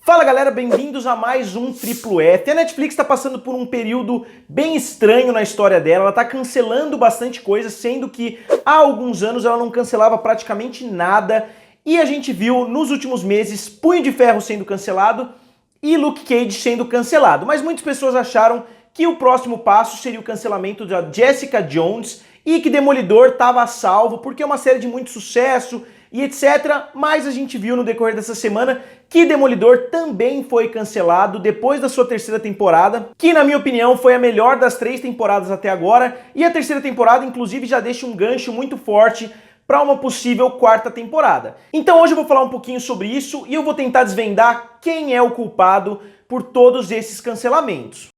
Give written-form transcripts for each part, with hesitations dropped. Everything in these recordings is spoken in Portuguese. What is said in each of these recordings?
Fala galera, bem-vindos a mais um Triplo F. A Netflix está passando por um período bem estranho na história dela, ela está cancelando bastante coisa, sendo que há alguns anos ela não cancelava praticamente nada, e a gente viu nos últimos meses Punho de Ferro sendo cancelado e Luke Cage sendo cancelado, mas muitas pessoas acharam que o próximo passo seria o cancelamento da Jessica Jones e que Demolidor estava a salvo porque é uma série de muito sucesso e etc. Mas a gente viu no decorrer dessa semana que Demolidor também foi cancelado depois da sua terceira temporada, que na minha opinião foi a melhor das 3 temporadas até agora, e a terceira temporada inclusive já deixa um gancho muito forte para uma possível 4ª temporada. Então hoje eu vou falar um pouquinho sobre isso e eu vou tentar desvendar quem é o culpado por todos esses cancelamentos.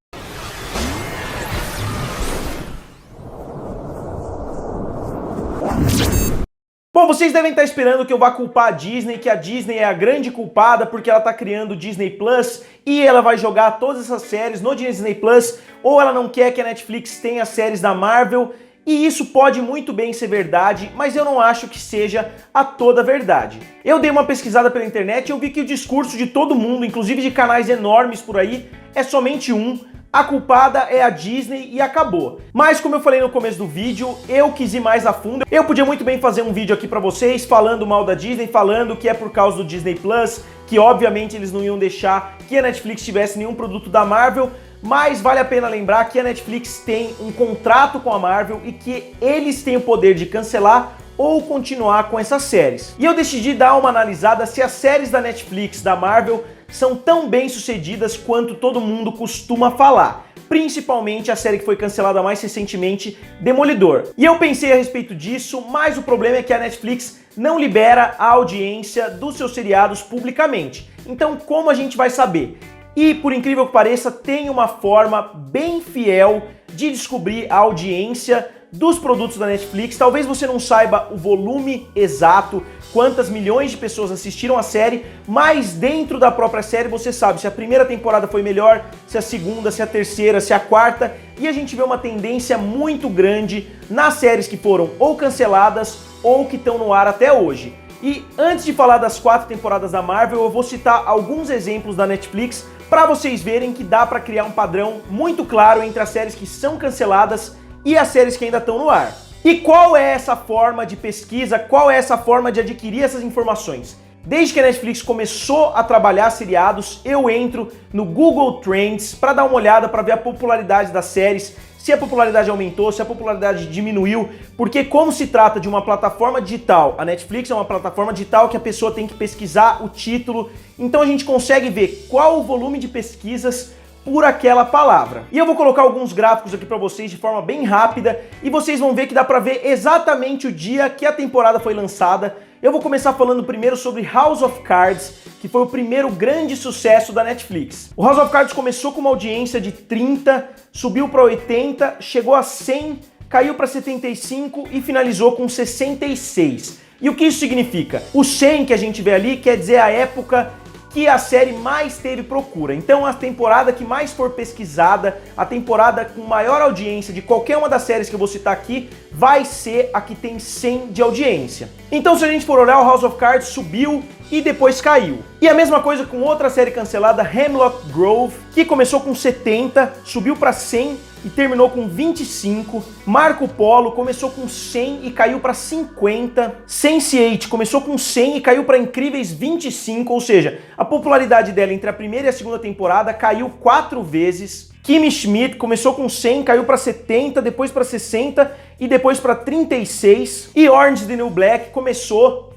Bom, vocês devem estar esperando que eu vá culpar a Disney, que a Disney é a grande culpada porque ela está criando o Disney Plus e ela vai jogar todas essas séries no Disney Plus, ou ela não quer que a Netflix tenha séries da Marvel, e isso pode muito bem ser verdade, mas eu não acho que seja a toda verdade. Eu dei uma pesquisada pela internet e eu vi que o discurso de todo mundo, inclusive de canais enormes por aí, é somente um: a culpada é a Disney e acabou. Mas como eu falei no começo do vídeo, eu quis ir mais a fundo. Eu podia muito bem fazer um vídeo aqui pra vocês falando mal da Disney, falando que é por causa do Disney Plus, que obviamente eles não iam deixar que a Netflix tivesse nenhum produto da Marvel, mas vale a pena lembrar que a Netflix tem um contrato com a Marvel e que eles têm o poder de cancelar ou continuar com essas séries. E eu decidi dar uma analisada se as séries da Netflix, da Marvel, são tão bem sucedidas quanto todo mundo costuma falar. Principalmente a série que foi cancelada mais recentemente, Demolidor. E eu pensei a respeito disso, mas o problema é que a Netflix não libera a audiência dos seus seriados publicamente. Então como a gente vai saber? E por incrível que pareça, tem uma forma bem fiel de descobrir a audiência dos produtos da Netflix. Talvez você não saiba o volume exato, quantas milhões de pessoas assistiram a série, mas dentro da própria série você sabe se a primeira temporada foi melhor, se a segunda, se a terceira, se a 4ª, e a gente vê uma tendência muito grande nas séries que foram ou canceladas ou que estão no ar até hoje. E antes de falar das 4 temporadas da Marvel, eu vou citar alguns exemplos da Netflix para vocês verem que dá para criar um padrão muito claro entre as séries que são canceladas e as séries que ainda estão no ar. E qual é essa forma de pesquisa, qual é essa forma de adquirir essas informações? Desde que a Netflix começou a trabalhar seriados, eu entro no Google Trends para dar uma olhada, para ver a popularidade das séries, se a popularidade aumentou, se a popularidade diminuiu, porque como se trata de uma plataforma digital, a Netflix é uma plataforma digital que a pessoa tem que pesquisar o título, então a gente consegue ver qual o volume de pesquisas por aquela palavra. E eu vou colocar alguns gráficos aqui para vocês de forma bem rápida e vocês vão ver que dá para ver exatamente o dia que a temporada foi lançada. Eu vou começar falando primeiro sobre House of Cards, que foi o primeiro grande sucesso da Netflix. O House of Cards começou com uma audiência de 30, subiu para 80, chegou a 100, caiu para 75 e finalizou com 66. E o que isso significa? O 100 que a gente vê ali quer dizer a época que a série mais teve procura. Então a temporada que mais for pesquisada, a temporada com maior audiência de qualquer uma das séries que eu vou citar aqui, vai ser a que tem 100 de audiência. Então se a gente for olhar, o House of Cards subiu e depois caiu. E a mesma coisa com outra série cancelada, Hemlock Grove, que começou com 70, subiu para 100 e terminou com 25. Marco Polo começou com 100 e caiu para 50. Sense8 começou com 100 e caiu para incríveis 25, ou seja, a popularidade dela entre a primeira e a segunda temporada caiu 4 vezes. Kimmy Schmidt começou com 100, caiu para 70, depois para 60 e depois para 36. E Orange is the New Black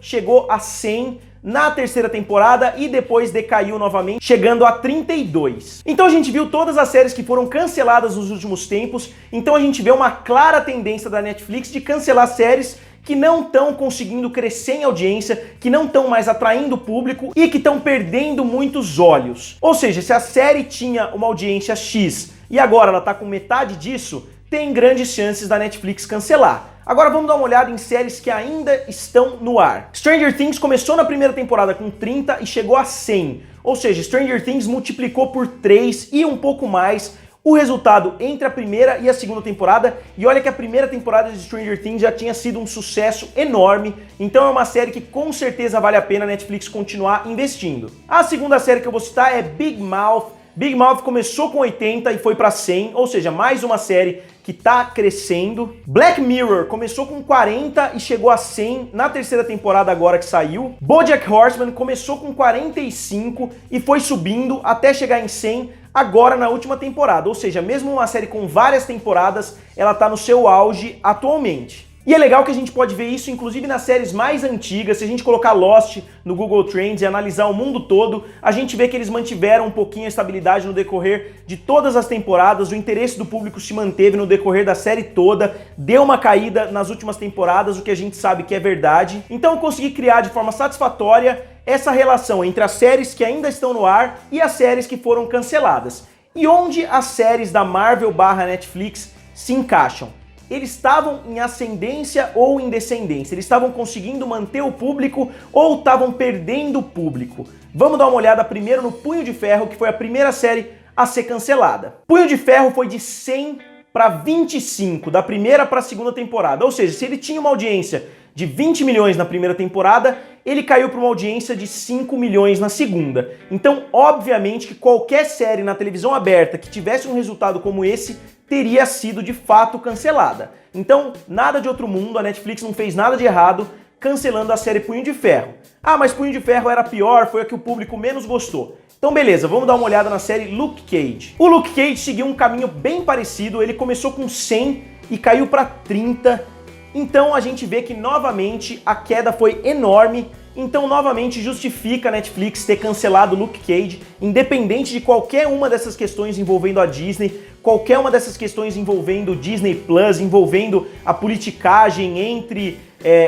chegou a 100 na terceira temporada e depois decaiu novamente, chegando a 32. Então a gente viu todas as séries que foram canceladas nos últimos tempos, então a gente vê uma clara tendência da Netflix de cancelar séries que não estão conseguindo crescer em audiência, que não estão mais atraindo público e que estão perdendo muitos olhos. Ou seja, se a série tinha uma audiência X e agora ela está com metade disso, tem grandes chances da Netflix cancelar. Agora vamos dar uma olhada em séries que ainda estão no ar. Stranger Things começou na primeira temporada com 30 e chegou a 100. Ou seja, Stranger Things multiplicou por 3 e um pouco mais o resultado entre a primeira e a segunda temporada, e olha que a primeira temporada de Stranger Things já tinha sido um sucesso enorme, então é uma série que com certeza vale a pena a Netflix continuar investindo. A segunda série que eu vou citar é Big Mouth. Big Mouth começou com 80 e foi para 100, ou seja, mais uma série que tá crescendo. Black Mirror começou com 40 e chegou a 100 na terceira temporada agora que saiu. BoJack Horseman começou com 45 e foi subindo até chegar em 100 agora na última temporada, ou seja, mesmo uma série com várias temporadas, ela tá no seu auge atualmente. E é legal que a gente pode ver isso inclusive nas séries mais antigas. Se a gente colocar Lost no Google Trends e analisar o mundo todo, a gente vê que eles mantiveram um pouquinho a estabilidade no decorrer de todas as temporadas, o interesse do público se manteve no decorrer da série toda, deu uma caída nas últimas temporadas, o que a gente sabe que é verdade. Então eu consegui criar de forma satisfatória essa relação entre as séries que ainda estão no ar e as séries que foram canceladas. E onde as séries da Marvel/Netflix se encaixam? Eles estavam em ascendência ou em descendência? Eles estavam conseguindo manter o público ou estavam perdendo o público? Vamos dar uma olhada primeiro no Punho de Ferro, que foi a primeira série a ser cancelada. Punho de Ferro foi de 100 para 25, da primeira para a segunda temporada. Ou seja, se ele tinha uma audiência de 20 milhões na primeira temporada, ele caiu para uma audiência de 5 milhões na segunda. Então, obviamente que qualquer série na televisão aberta que tivesse um resultado como esse teria sido de fato cancelada. Então, nada de outro mundo, a Netflix não fez nada de errado cancelando a série Punho de Ferro. Ah, mas Punho de Ferro era pior, foi a que o público menos gostou. Então beleza, vamos dar uma olhada na série Luke Cage. O Luke Cage seguiu um caminho bem parecido, ele começou com 100 e caiu para 30. Então a gente vê que novamente a queda foi enorme. Então novamente justifica a Netflix ter cancelado Luke Cage, independente de qualquer uma dessas questões envolvendo a Disney, qualquer uma dessas questões envolvendo o Disney Plus, envolvendo a politicagem entre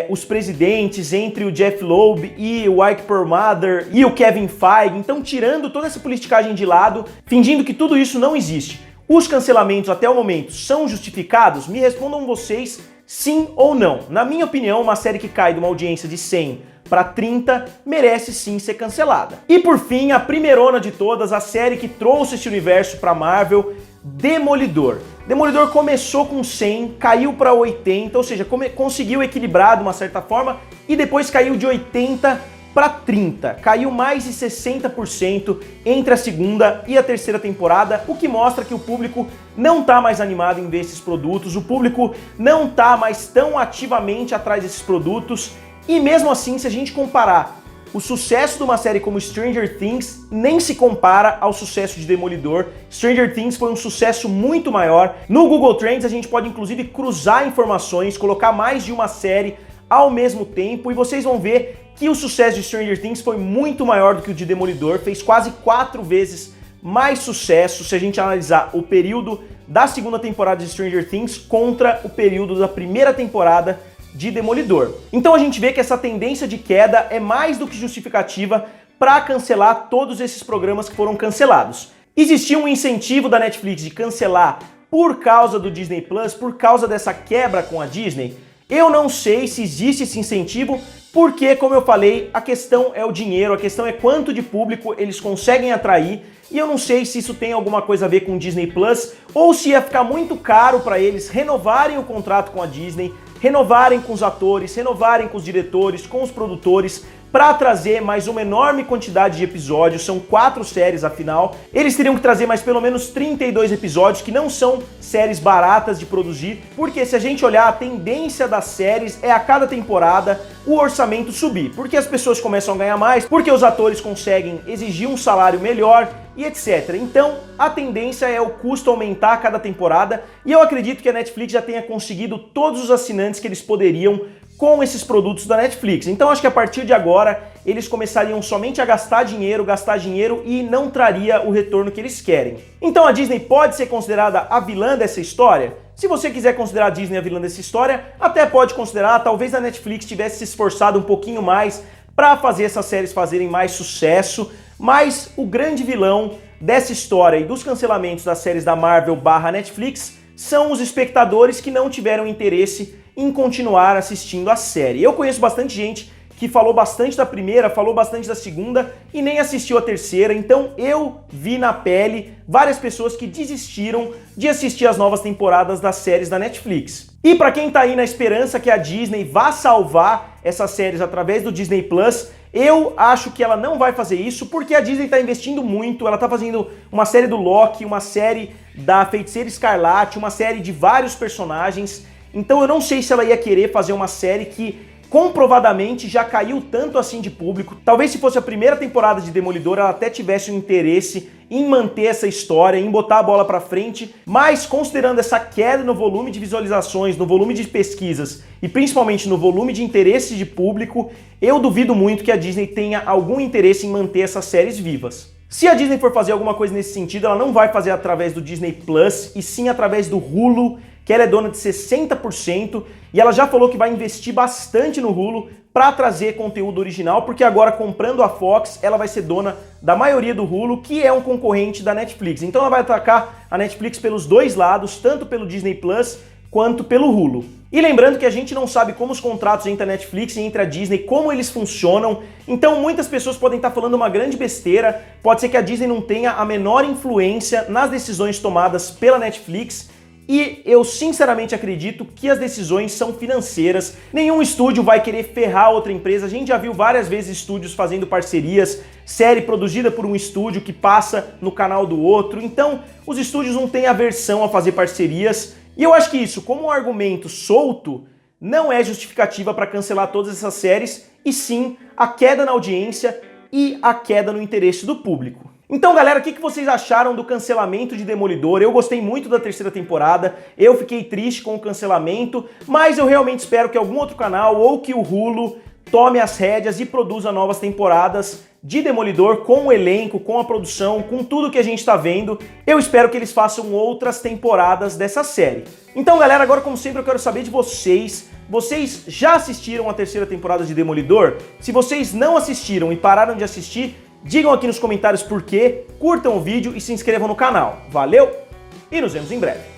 os presidentes, entre o Jeff Loeb e o Ike Perlmutter e o Kevin Feige. Então tirando toda essa politicagem de lado, fingindo que tudo isso não existe. Os cancelamentos até o momento são justificados? Me respondam vocês sim ou não. Na minha opinião, uma série que cai de uma audiência de 100 para 30 merece sim ser cancelada. E por fim, a primeirona de todas, a série que trouxe esse universo para Marvel, Demolidor. Demolidor começou com 100, caiu para 80, ou seja, conseguiu equilibrar de uma certa forma e depois caiu de 80 para 30. Caiu mais de 60% entre a segunda e a terceira temporada, o que mostra que o público não está mais animado em ver esses produtos, o público não está mais tão ativamente atrás desses produtos. E mesmo assim, se a gente comparar o sucesso de uma série como Stranger Things, nem se compara ao sucesso de Demolidor. Stranger Things foi um sucesso muito maior. No Google Trends a gente pode inclusive cruzar informações, colocar mais de uma série ao mesmo tempo e vocês vão ver que o sucesso de Stranger Things foi muito maior do que o de Demolidor, fez quase 4 vezes mais sucesso se a gente analisar o período da segunda temporada de Stranger Things contra o período da primeira temporada de Demolidor. Então a gente vê que essa tendência de queda é mais do que justificativa para cancelar todos esses programas que foram cancelados. Existia um incentivo da Netflix de cancelar por causa do Disney Plus, por causa dessa quebra com a Disney? Eu não sei se existe esse incentivo, porque, como eu falei, a questão é o dinheiro, a questão é quanto de público eles conseguem atrair, e eu não sei se isso tem alguma coisa a ver com o Disney Plus, ou se ia ficar muito caro para eles renovarem o contrato com a Disney, renovarem com os atores, renovarem com os diretores, com os produtores, para trazer mais uma enorme quantidade de episódios, são 4 séries afinal, eles teriam que trazer mais pelo menos 32 episódios, que não são séries baratas de produzir, porque se a gente olhar, a tendência das séries é a cada temporada o orçamento subir, porque as pessoas começam a ganhar mais, porque os atores conseguem exigir um salário melhor e etc. Então, a tendência é o custo aumentar a cada temporada, e eu acredito que a Netflix já tenha conseguido todos os assinantes que eles poderiam com esses produtos da Netflix. Então acho que a partir de agora eles começariam somente a gastar dinheiro e não traria o retorno que eles querem. Então a Disney pode ser considerada a vilã dessa história? Se você quiser considerar a Disney a vilã dessa história, até pode considerar, talvez a Netflix tivesse se esforçado um pouquinho mais para fazer essas séries fazerem mais sucesso, mas o grande vilão dessa história e dos cancelamentos das séries da Marvel/Netflix são os espectadores que não tiveram interesse em continuar assistindo a série. Eu conheço bastante gente que falou bastante da primeira, falou bastante da segunda e nem assistiu a terceira, então eu vi na pele várias pessoas que desistiram de assistir as novas temporadas das séries da Netflix. E pra quem tá aí na esperança que a Disney vá salvar essas séries através do Disney Plus, eu acho que ela não vai fazer isso, porque a Disney tá investindo muito, ela tá fazendo uma série do Loki, uma série da Feiticeira Escarlate, uma série de vários personagens, então eu não sei se ela ia querer fazer uma série que comprovadamente já caiu tanto assim de público. Talvez se fosse a primeira temporada de Demolidor, ela até tivesse um interesse em manter essa história, em botar a bola pra frente, mas considerando essa queda no volume de visualizações, no volume de pesquisas e principalmente no volume de interesse de público, eu duvido muito que a Disney tenha algum interesse em manter essas séries vivas. Se a Disney for fazer alguma coisa nesse sentido, ela não vai fazer através do Disney Plus, e sim através do Hulu, que ela é dona de 60%, e ela já falou que vai investir bastante no Hulu para trazer conteúdo original, porque agora comprando a Fox, ela vai ser dona da maioria do Hulu, que é um concorrente da Netflix. Então ela vai atacar a Netflix pelos dois lados, tanto pelo Disney Plus quanto pelo Hulu. E lembrando que a gente não sabe como os contratos entre a Netflix e entre a Disney, como eles funcionam, então muitas pessoas podem estar falando uma grande besteira, pode ser que a Disney não tenha a menor influência nas decisões tomadas pela Netflix, e eu sinceramente acredito que as decisões são financeiras. Nenhum estúdio vai querer ferrar outra empresa. A gente já viu várias vezes estúdios fazendo parcerias, série produzida por um estúdio que passa no canal do outro. Então, os estúdios não têm aversão a fazer parcerias. E eu acho que isso, como um argumento solto, não é justificativa para cancelar todas essas séries, e sim a queda na audiência e a queda no interesse do público. Então, galera, o que vocês acharam do cancelamento de Demolidor? Eu gostei muito da terceira temporada, eu fiquei triste com o cancelamento, mas eu realmente espero que algum outro canal ou que o Hulu tome as rédeas e produza novas temporadas de Demolidor com o elenco, com a produção, com tudo que a gente tá vendo. Eu espero que eles façam outras temporadas dessa série. Então, galera, agora como sempre eu quero saber de vocês. Vocês já assistiram a terceira temporada de Demolidor? Se vocês não assistiram e pararam de assistir, digam aqui nos comentários por quê, curtam o vídeo e se inscrevam no canal. Valeu e nos vemos em breve.